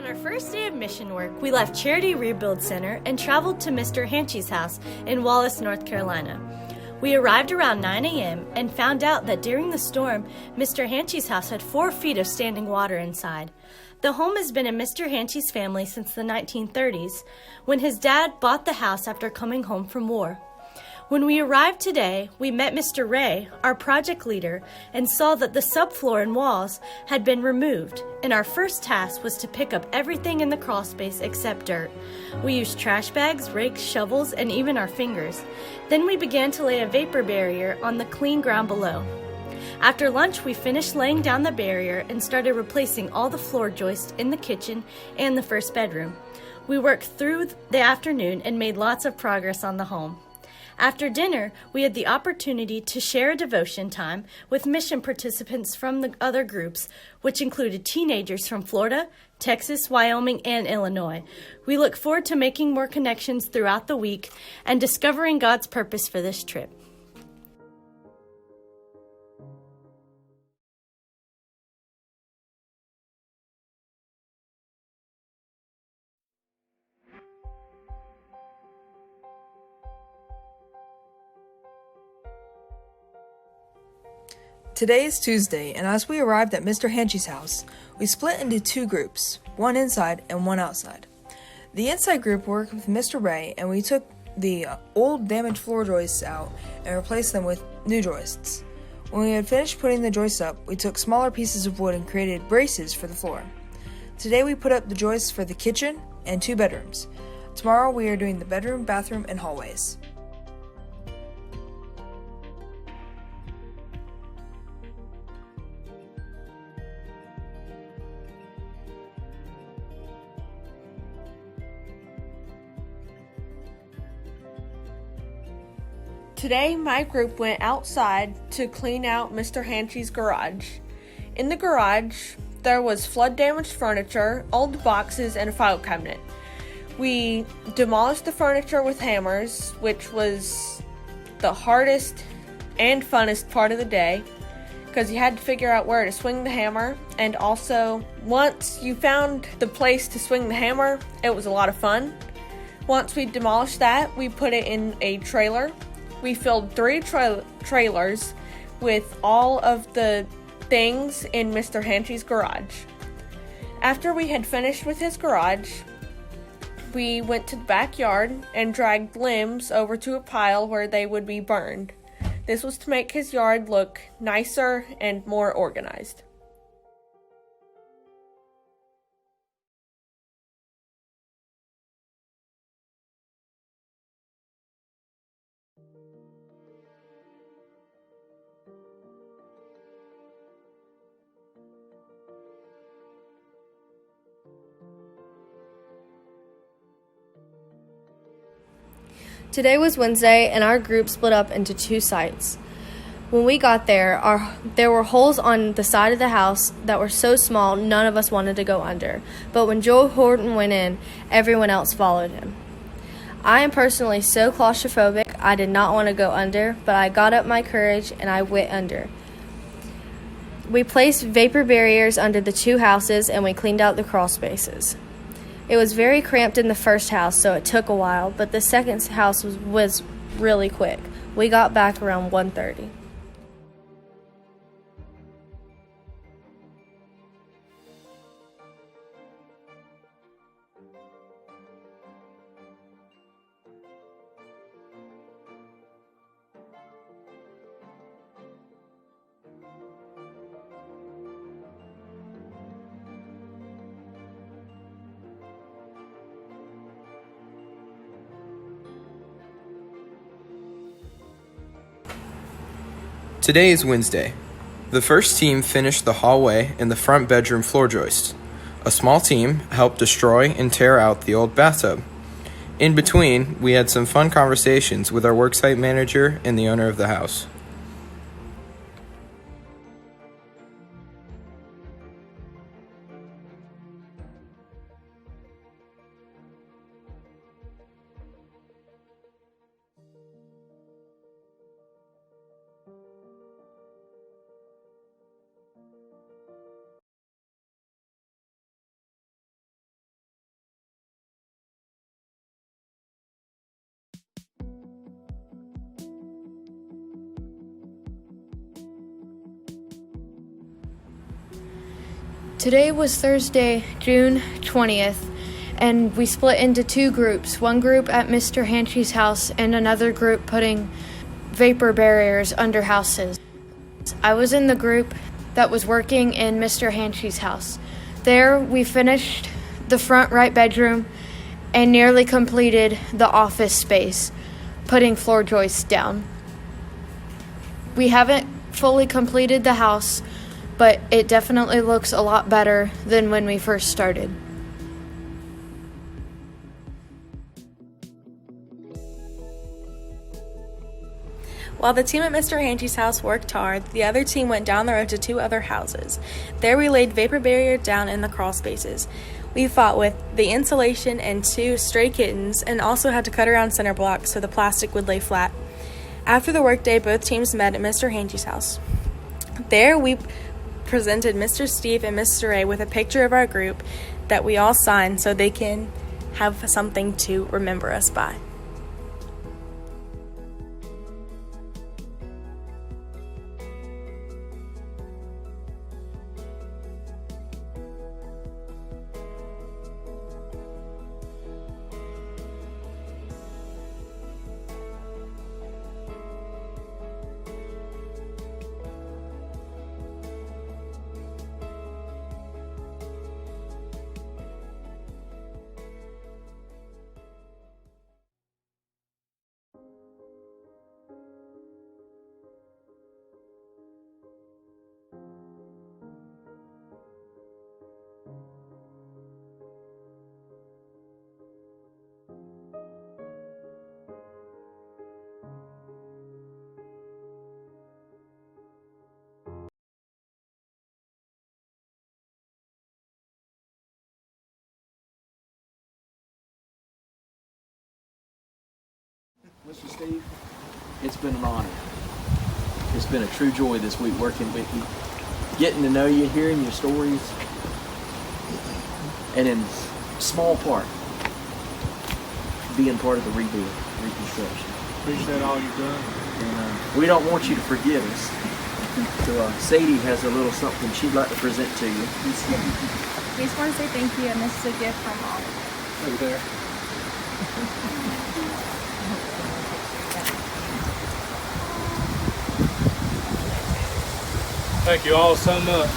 our first day of mission work, we left Charity Rebuild Center and traveled to Mr. Hanchy's house in Wallace, North Carolina. We arrived around 9 a.m. and found out that during the storm, Mr. Hanchy's house had 4 feet of standing water inside. The home has been in Mr. Hanchy's family since the 1930s, when his dad bought the house after coming home from war. When we arrived today, we met Mr. Ray, our project leader, and saw that the subfloor and walls had been removed, and our first task was to pick up everything in the crawl space except dirt. We used trash bags, rakes, shovels, and even our fingers. Then we began to lay a vapor barrier on the clean ground below. After lunch, we finished laying down the barrier and started replacing all the floor joists in the kitchen and the first bedroom. We worked through the afternoon and made lots of progress on the home. After dinner, we had the opportunity to share a devotion time with mission participants from the other groups, which included teenagers from Florida, Texas, Wyoming, and Illinois. We look forward to making more connections throughout the week and discovering God's purpose for this trip. Today is Tuesday, and as we arrived at Mr. Hanchy's house, we split into 2 groups, one inside and one outside. The inside group worked with Mr. Ray, and we took the old damaged floor joists out and replaced them with new joists. When we had finished putting the joists up, we took smaller pieces of wood and created braces for the floor. Today we put up the joists for the kitchen and 2 bedrooms. Tomorrow we are doing the bedroom, bathroom, and hallways. Today, my group went outside to clean out Mr. Hanchy's garage. In the garage, there was flood-damaged furniture, old boxes, and a file cabinet. We demolished the furniture with hammers, which was the hardest and funnest part of the day, because you had to figure out where to swing the hammer, and also, once you found the place to swing the hammer, it was a lot of fun. Once we demolished that, we put it in a trailer. We filled 3 trailers with all of the things in Mr. Hanchy's garage. After we had finished with his garage, we went to the backyard and dragged limbs over to a pile where they would be burned. This was to make his yard look nicer and more organized. Today was Wednesday, and our group split up into 2 sites. When we got there, there were holes on the side of the house that were so small none of us wanted to go under. But when Joe Horton went in, everyone else followed him. I am personally so claustrophobic, I did not want to go under, but I got up my courage and I went under. We placed vapor barriers under the 2 houses, and we cleaned out the crawl spaces. It was very cramped in the first house, so it took a while, but the second house was really quick. We got back around 1:30. Today is Wednesday. The first team finished the hallway and the front bedroom floor joists. A small team helped destroy and tear out the old bathtub. In between, we had some fun conversations with our worksite manager and the owner of the house. Today was Thursday, June 20th, and we split into two groups. One group at Mr. Hanchy's house and another group putting vapor barriers under houses. I was in the group that was working in Mr. Hanchy's house. There we finished the front right bedroom and nearly completed the office space, putting floor joists down. We haven't fully completed the house, but it definitely looks a lot better than when we first started. While the team at Mr. Hanchy's house worked hard, the other team went down the road to two other houses. There we laid vapor barrier down in the crawl spaces. We fought with the insulation and two stray kittens and also had to cut around center blocks so the plastic would lay flat. After the workday, both teams met at Mr. Hanchy's house. There we presented Mr. Steve and Mr. Ray with a picture of our group that we all signed so they can have something to remember us by. Mr. Steve, it's been an honor. It's been a true joy this week working with you, getting to know you, hearing your stories, and in small part, being part of the rebuild, reconstruction. Appreciate all you've done. And we don't want you to forget us. So Sadie has a little something she'd like to present to you. We just want to say thank you, and this is a gift from all of us. Over there. Thank you all so much.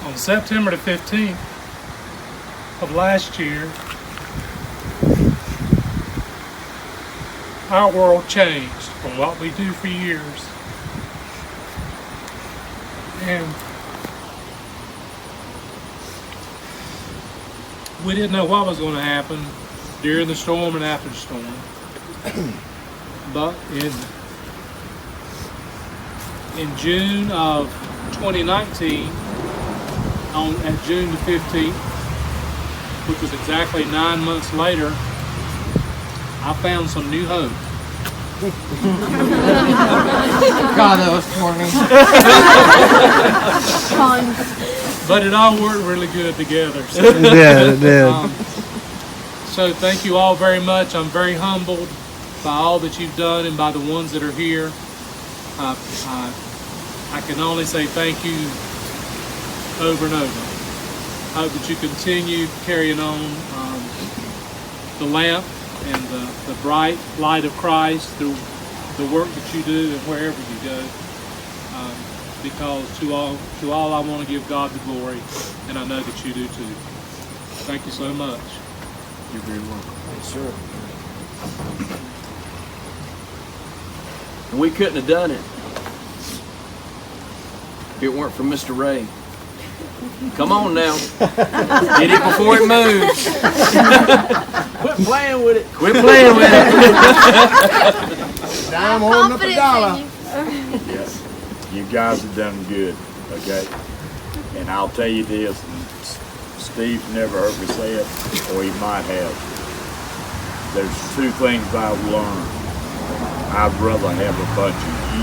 On September the 15th of last year, our world changed from what we do for years. And we didn't know what was going to happen during the storm and after the storm. But in June of 2019, at June the 15th, which was exactly 9 months later, I found some new hope. God, that was corny. But it all worked really good together. So, it did. So thank you all very much. I'm very humbled by all that you've done and by the ones that are here. I can only say thank you over and over. I hope that you continue carrying on the lamp and the bright light of Christ through the work that you do and wherever you go. Because to all I want to give God the glory, and I know that you do too. Thank you so much. You're very welcome. Yes, sir. And we couldn't have done it if it weren't for Mr. Ray. Come on now. Get it before it moves. Quit playing with it. Quit playing with it. Now I'm holding up a dollar. Yes. You guys have done good, okay? And I'll tell you this, Steve never heard me say it, or he might have. There's two things I've learned. I'd rather have a bunch of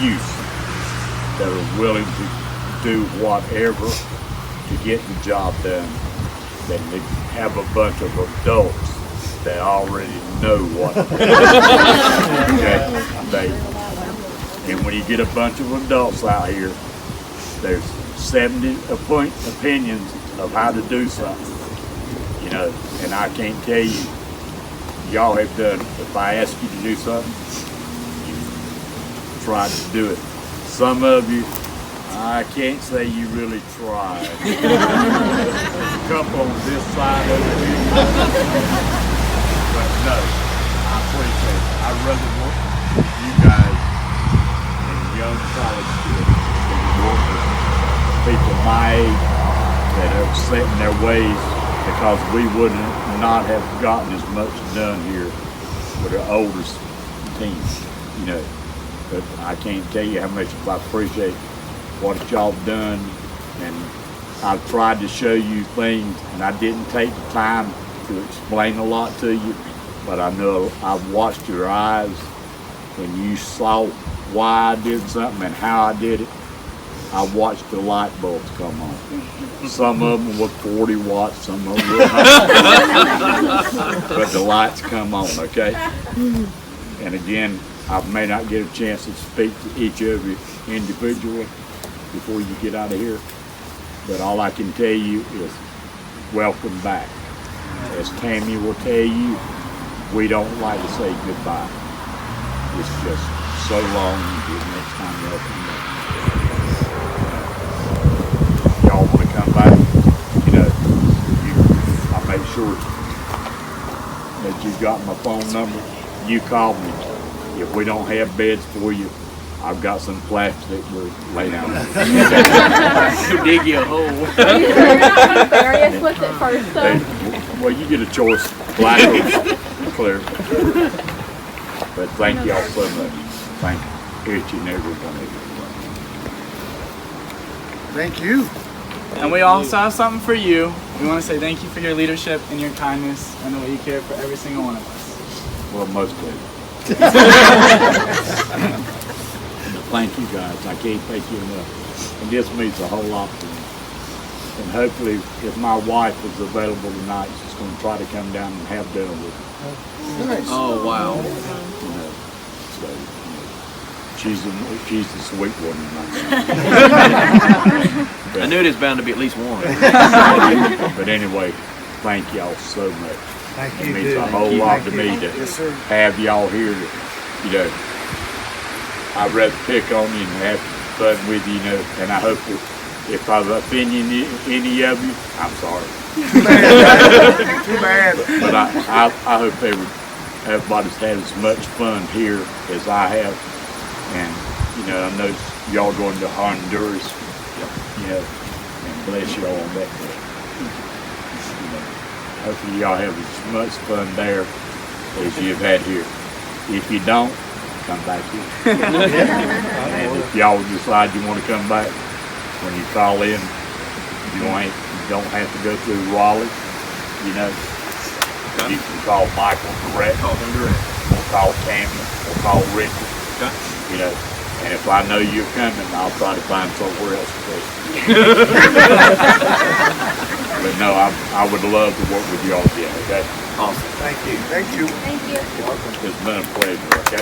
youth that are willing to do whatever to get the job done than to have a bunch of adults that already know what to do. Okay? And when you get a bunch of adults out here, there's 70 opinions of how to do something. You know, and I can't tell you, y'all have done, if I ask you to do something, you tried to do it. Some of you, I can't say you really tried. A couple on this side over here. But no, I appreciate it. I'd rather work with you guys in young college students than work with people my age that are set in their ways, because we would not have gotten as much done here with our older teams, you know. But I can't tell you how much I appreciate what y'all done, and I've tried to show you things, and I didn't take the time to explain a lot to you, but I know I've watched your eyes when you saw why I did something and how I did it. I watched the light bulbs come on. Some of them were 40 watts, some of them were 100. But the lights come on, okay? And again, I may not get a chance to speak to each of you individually before you get out of here, but all I can tell you is welcome back. As Tammy will tell you, we don't like to say goodbye. It's just so long until the next time y'all come back. Y'all want to come back, you know, I make sure that you got my phone number. You call me. If we don't have beds for you, I've got some plastic we'll lay down. Dig you a hole. Bury us with it first, though. Well, you get a choice, black or clear. But thank y'all so much. Thank each and every one of you. Thank you. And we also have something for you. We want to say thank you for your leadership and your kindness and the way you care for every single one of us. Well, most of it. Thank you guys. I can't thank you enough. And this means a whole lot to me. And hopefully, if my wife is available tonight, she's going to try to come down and have dinner with me. Nice. Oh, wow. You know, so, she's the sweet one tonight. I knew there's bound to be at least one. But anyway, thank y'all so much. Thank It you, means dude. a whole lot to me to Yes, sir. have y'all here. You know, I'd rather pick on you and have fun with you, you know, and I hope that if I've offended any of you, I'm sorry. Too bad. But I hope everybody's had as much fun here as I have. And, you know, I know y'all going to Honduras, you know, and bless y'all on that day. You know, hopefully y'all have as much fun there as you've had here. If you don't, come back here. And if y'all decide you want to come back, when you call in, you don't have to go through Raleigh, you know. You can call Michael direct. Call him direct. Or call Tammy, or call Richard. Okay. You know, and if I know you're coming, I'll try to find somewhere else to go. But no, I would love to work with y'all again, okay? Awesome. Thank you. Thank you. Thank you. It's been a pleasure, okay?